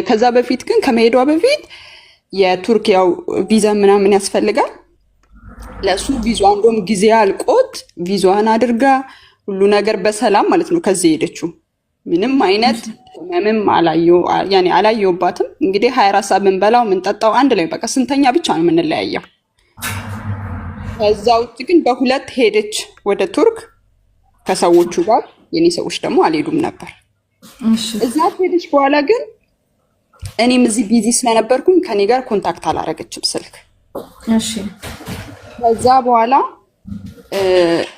ከዛ በፊት ግን ከመሄዷ በፊት የቱርክ ያው ቪዛ ምናምን ያስፈልጋል ለሱ ቪዛው እንደውም ጊዜ አልቆት ቪዛዋን አድርጋ ሁሉ ነገር በሰላም ማለት ነው ከዚህ ሄደችው ምንም አይነት ምንም አላየውባትም እንግዲህ 24 ሰዓት ምንበላው ምንጠጣው አንድ ላይ በቃ ስንተኛ ብቻ ነው የምንለያየው ከዛው ግን በሁለት ሄደች ወደ ቱርክ ከሰዎቹ ጋር የኔ ሰዎች ደግሞ አልሄዱም ነበር እዛ ሄደች በኋላ ግን እኔም እዚህ ቢዚ ስለነበርኩኝ ከኔ ጋር ኮንታክት አላረገችም ስልክ እሺ ከዛ በኋላ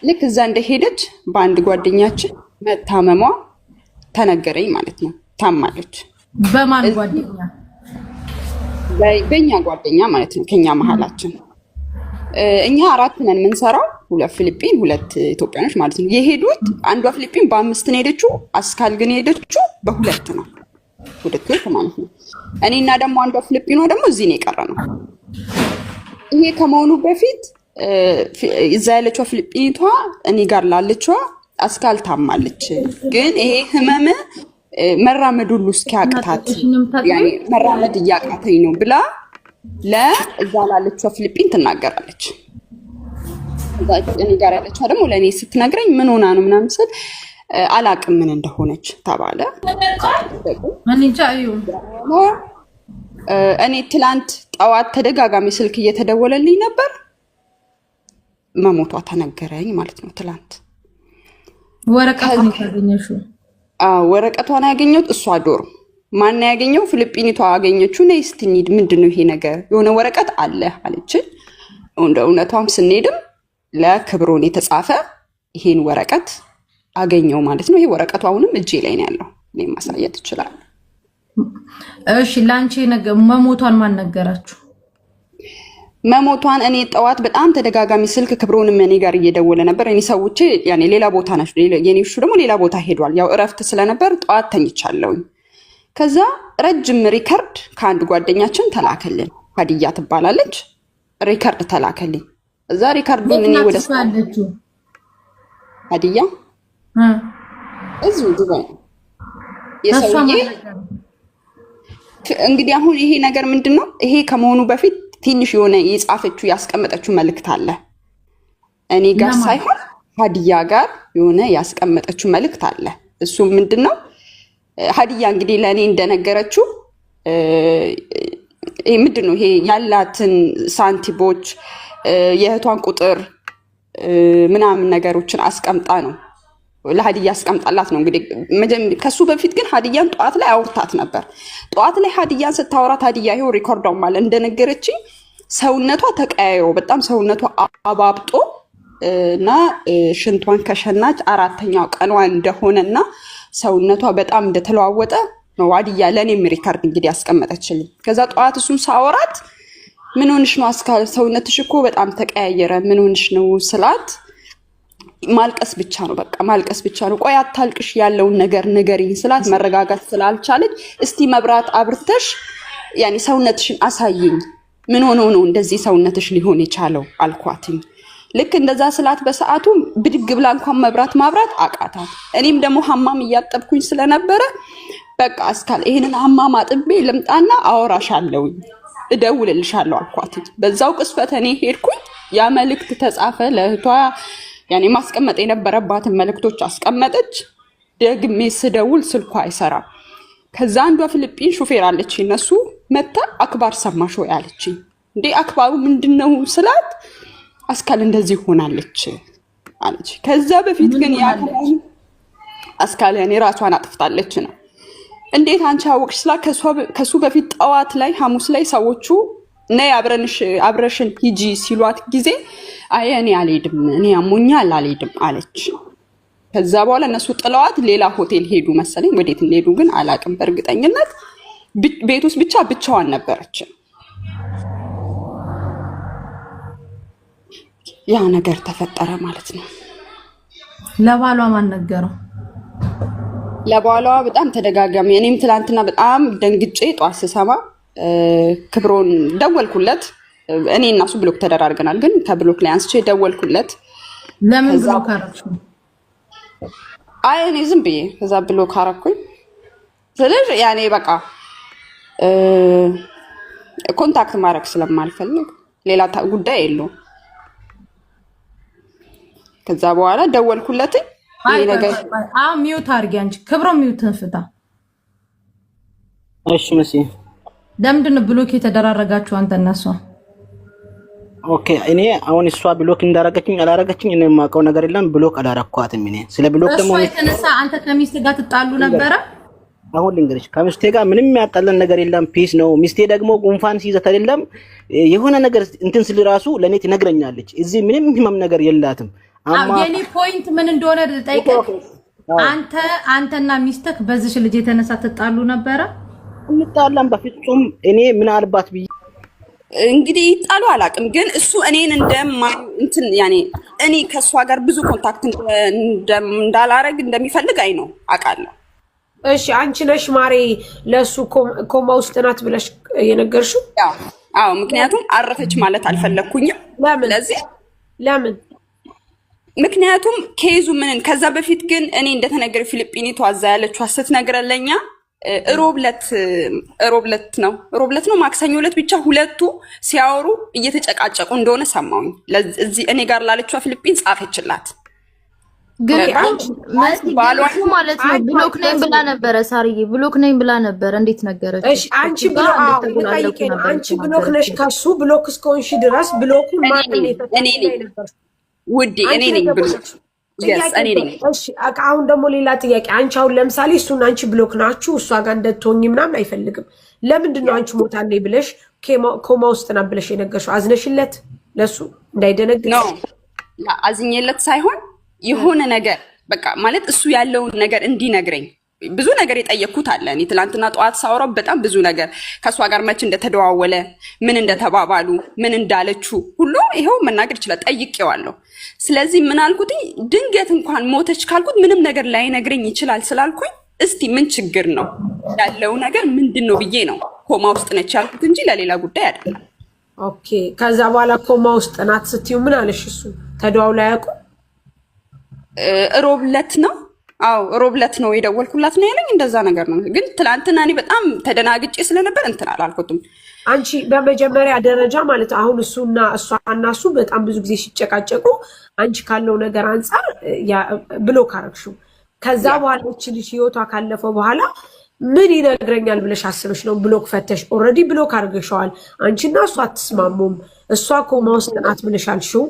ልክ እዛ እንደሄደች በአንድ ጓደኛችን መታመሟ ተነገረኝ ማለት ነው ታማለች በማን ጓደኛ በእኛ ጓደኛ ማለት ነው ከኛ መሃላችን እኛ አራት ነን የምንሰራው ሁለት ፊሊፒን ሁለት ኢትዮጵያኖች ማለት ነው የሄዱት አንዷ ፊሊፒን በ5 ነው ሄደችው አስካል ግን ሄደችው በሁለት ነው ወደ ቱርክ ማለት ነው እኔና ደግሞ አንዷ ፊሊፒኖ ደግሞ እዚህ ነው የቀረነው ይሄ ከመሆኑ በፊት እዛ ያለችው ፊሊፒኒቷ እኔ ጋር ላለችው አስካል ታማለች ግን ይሄ ህመም መራመድ ሁሉ እስኪያቅታት ያኔ መራመድ እያቃተኝ ነው ብላ ለዛ ላለችው ፊሊፒን ትናገራለች እዛ እኔ ጋር ያለችው ደግሞ ለኔ ስትነግረኝ ምን ሆና ነው ምናምን ስል አላቅም ምን እንደሆነች ተባለ እኔ ትላንት ጠዋት ተደጋጋሚ ስልክ እየተደወለልኝ ነበር መሞቷ ተነገረኝ ማለት ነው ትላንት ወረቀቱን ያገኘሽው ወረቀቷን ያገኘሁት እሷ ዶር ማን ያገኘው ፊሊፒኒቷ አገኘችው ነይ እስቲ እንሂድ ምንድነው ይሄ ነገር የሆነ ወረቀት አለ አለችኝ እውነቷም ስንሄድም ለክብሮን የተጻፈ ይሄን ወረቀት አገኘው ማለት ነው ይሄ ወረቀቱ አሁንም እጄ ላይ ነው ያለው እኔ ማሳየት ይችላል እሺ ላንቺ ነገር መሞቷን ማን ነገራችሁ መሞቷን እኔ ጠዋት በጣም ተደጋጋሚ ስልክ ክብሮንም እኔ ጋር እየደወለ ነበር እኔ ሰዎቼ ያኔ ሌላ ቦታ ናቸው የኔሹ ደግሞ ሌላ ቦታ ሄዷል ያው እረፍት ስለነበር ጠዋት ተኝቻለሁ ከዛ ረጅም ሪከርድ ከአንድ ጓደኛችን ተላከልን ሀዲያ ትባላለች ሪከርድ ተላከልኝ እዛ ሪከርድ ምን ወደ ሀዲያ እዚሁ ዱባይ የሰውዬ እንግዲህ አሁን ይሄ ነገር ምንድነው ይሄ ከመሆኑ በፊት ትንሽ የሆነ የጻፈችው ያስቀመጠችው መልእክት አለ እኔ ጋር ሳይሆን ሀዲያ ጋር የሆነ ያስቀመጠችው መልእክት አለ እሱ ምንድነው ሀዲያ እንግዲህ ለኔ እንደነገረችው ይሄ ምንድነው ይሄ ያላትን ሳንቲቦች የእህቷን ቁጥር ምናምን ነገሮችን አስቀምጣ ነው ለሀዲያ አስቀምጣላት ነው እንግዲህ ከሱ በፊት ግን ሀዲያን ጧት ላይ አውርታት ነበር ጧት ላይ ሀዲያን ስታወራት ሀዲያ ይሄው ሪኮርዳው ማለት እንደነገረችኝ ሰውነቷ ተቀያይሮ በጣም ሰውነቷ አባብጦ እና ሽንቷን ከሸናች አራተኛው ቀኗ እንደሆነና ሰውነቷ በጣም እንደተለዋወጠ ነው ሀዲያ ለኔም ሪከርድ እንግዲህ ያስቀመጠችልኝ ከዛ ጧት እሱን ሳወራት ምን ሆነሽ ነው አስካል ሰውነትሽ እኮ በጣም ተቀያየረ ምን ሆነሽ ነው ስላት ማልቀስ ብቻ ነው በቃ ማልቀስ ብቻ ነው ቆይ አታልቅሽ ያለውን ነገር ንገሪኝ ስላት መረጋጋት ስላልቻለች እስቲ መብራት አብርተሽ ያኒ ሰውነትሽን አሳይኝ ምን ሆኖ ነው እንደዚህ ሰውነትሽ ሊሆን የቻለው አልኳትኝ ልክ እንደዛ ስላት በሰዓቱ ብድግ ብላ እንኳን መብራት ማብራት አቃታት እኔም ደግሞ ሐማም እያጠብኩኝ ስለነበረ በቃ አስካል ይሄንን ሐማም አጥቤ ልምጣና አወራሻለሁ እደውልልሻለሁ አልኳትኝ በዛው ቅስፈት እኔ ሄድኩኝ ያ መልእክት ተጻፈ ለእህቷ ያኔ ማስቀመጥ የነበረባትን መልእክቶች አስቀመጠች ደግሜ ስደውል ስልኳ አይሰራም ከዛ አንዷ ፊሊፒን ሹፌር አለች እነሱ መጣ አክባር ሰማሽ ወይ አለችኝ እንዴ አክባሩ ምንድነው ስላት አስካል እንደዚህ ሆናለች አለች ከዛ በፊት ግን ያ አስካል ያኔ ራሷን አጥፍታለች ነው እንዴት አንቺ አወቅሽ ስላ ከሱ በፊት ጠዋት ላይ ሐሙስ ላይ ሰዎቹ ነይ አብረሽን ሂጂ ሲሏት ጊዜ አይ እኔ አልሄድም እኔ አሞኛል አልሄድም አለች ከዛ በኋላ እነሱ ጥለዋት ሌላ ሆቴል ሄዱ መሰለኝ ወዴት እንደሄዱ ግን አላቅም በእርግጠኝነት ቤት ውስጥ ብቻዋን ነበረች ያ ነገር ተፈጠረ ማለት ነው ለባሏ ማን ነገረው ለባሏ በጣም ተደጋጋሚ እኔም ትላንትና በጣም ደንግጬ ጧት ስሰማ ክብሮን ደወልኩለት እኔ እና እሱ ብሎክ ተደራርገናል ግን ከብሎክ ላይ አንስቼ ደወልኩለት ለምን ብሎክ አረግሽው አይ እኔ ዝም ብዬ ከዛ ብሎክ አረኩኝ ስለዚህ ያኔ በቃ ኮንታክት ማድረግ ስለማልፈልግ ሌላ ጉዳይ የለውም። ከዛ በኋላ ደወልኩለት። ይሄ ነገር ሚውት አድርጊ አንቺ ክብሮ ሚውትን ፍታ። እሺ መሲ ለምንድን ነው ብሎክ የተደራረጋችሁ አንተ እና እሷ? ኦኬ እኔ አሁን እሷ ብሎክ እንዳረገችኝ አላረገችኝ እኔ የማውቀው ነገር የለም። ብሎክ አላረኳትም። እኔ ስለ ብሎክ ደግሞ እሷ የተነሳ አንተ ከሚስት ጋር ትጣሉ ነበረ? አሁን ልንገርሽ ከሚስቴ ጋር ምንም ያጣለን ነገር የለም። ፒስ ነው። ሚስቴ ደግሞ ጉንፋን ሲይዘት አይደለም የሆነ ነገር እንትን ስል ራሱ ለኔ ትነግረኛለች። እዚህ ምንም ህመም ነገር የላትም። የኔ ፖይንት ምን እንደሆነ ልጠይቅህ። አንተና ሚስትህ በዚህ ልጅ የተነሳ ትጣሉ ነበረ? እንጣላም በፍጹም። እኔ ምን አልባት ብዬ እንግዲህ ይጣሉ አላውቅም፣ ግን እሱ እኔን እንትን ያኔ እኔ ከእሷ ጋር ብዙ ኮንታክት እንዳላረግ እንደሚፈልግ አይ ነው አውቃለሁ። እሺ አንቺ ነሽ ማሬ ለሱ ኮማ ውስጥ ናት ብለሽ የነገርሽው? አዎ ምክንያቱም አረፈች ማለት አልፈለኩኝም። ስለዚህ ለምን? ምክንያቱም ኬዙ ምን ከዛ በፊት ግን እኔ እንደተነገረ ፊሊጲኒቷ አዛ ያለችው ስትነግረለኛ ሮብለት ነው ማክሰኞ ዕለት ብቻ ሁለቱ ሲያወሩ እየተጨቃጨቁ እንደሆነ ሰማሁኝ። ለዚህ እኔ ጋር ላለችው ፊሊጲን ጻፈችላት። ግን ባሏን ማለት ነው ብሎክ ነኝ ብላ ነበረ። ሳርዬ ብሎክ ነኝ ብላ ነበረ። እንዴት ነገረች? እሺ አንቺ ብሎክ ነሽ ከሱ ብሎክ እስከሆንሽ ድረስ ብሎኩን ማን ነው የተፈጠረው? ውዴ እኔ ነኝ ብሎክ እኔ ነኝ። እሺ አሁን ደግሞ ሌላ ጥያቄ። አንቺ አሁን ለምሳሌ እሱና አንቺ ብሎክ ናችሁ፣ እሷ ጋር እንደትሆኚ ምናምን አይፈልግም። ለምንድን ነው አንቺ ሞታለች ብለሽ ኮማ ውስጥ ናት ብለሽ የነገርሽው? አዝነሽለት ለሱ እንዳይደነግጥ ነው? አዝኜለት ሳይሆን የሆነ ነገር በቃ ማለት እሱ ያለውን ነገር እንዲነግረኝ ብዙ ነገር የጠየቅኩት አለ። እኔ ትላንትና ጠዋት ሳወራው በጣም ብዙ ነገር ከእሷ ጋር መች እንደተደዋወለ ምን እንደተባባሉ ምን እንዳለችው ሁሉ ይኸው መናገር ይችላል። ጠይቄዋለሁ። ስለዚህ ምን አልኩት? ድንገት እንኳን ሞተች ካልኩት ምንም ነገር ላይነግረኝ ይችላል ስላልኩኝ እስቲ ምን ችግር ነው ያለው ነገር ምንድን ነው ብዬ ነው ኮማ ውስጥ ነች ያልኩት እንጂ ለሌላ ጉዳይ አይደለም። ኦኬ ከዛ በኋላ ኮማ ውስጥ ናት ስትዩ ምን አለሽ? እሱ ተደዋውላ ያውቁ? ሮብለት ነው ሮብለት ነው የደወልኩላት ነው ያለኝ። እንደዛ ነገር ነው። ግን ትላንትና እኔ በጣም ተደናግጬ ስለነበር እንትን አላልኩትም። አንቺ በመጀመሪያ ደረጃ ማለት አሁን እሱና እሱ በጣም ብዙ ጊዜ ሲጨቃጨቁ አንቺ ካለው ነገር አንፃር ብሎክ አረግሽው። ከዛ በኋላ እቺ ልጅ ህይወቷ ካለፈው በኋላ ምን ይነግረኛል ብለሽ አስበሽ ነው ብሎክ ፈተሽ? ኦልሬዲ ብሎክ አርገሽዋል። አንቺና እሱ አትስማሙም። እሷ ኮማ ውስጥ ናት ብለሽ አልሽው።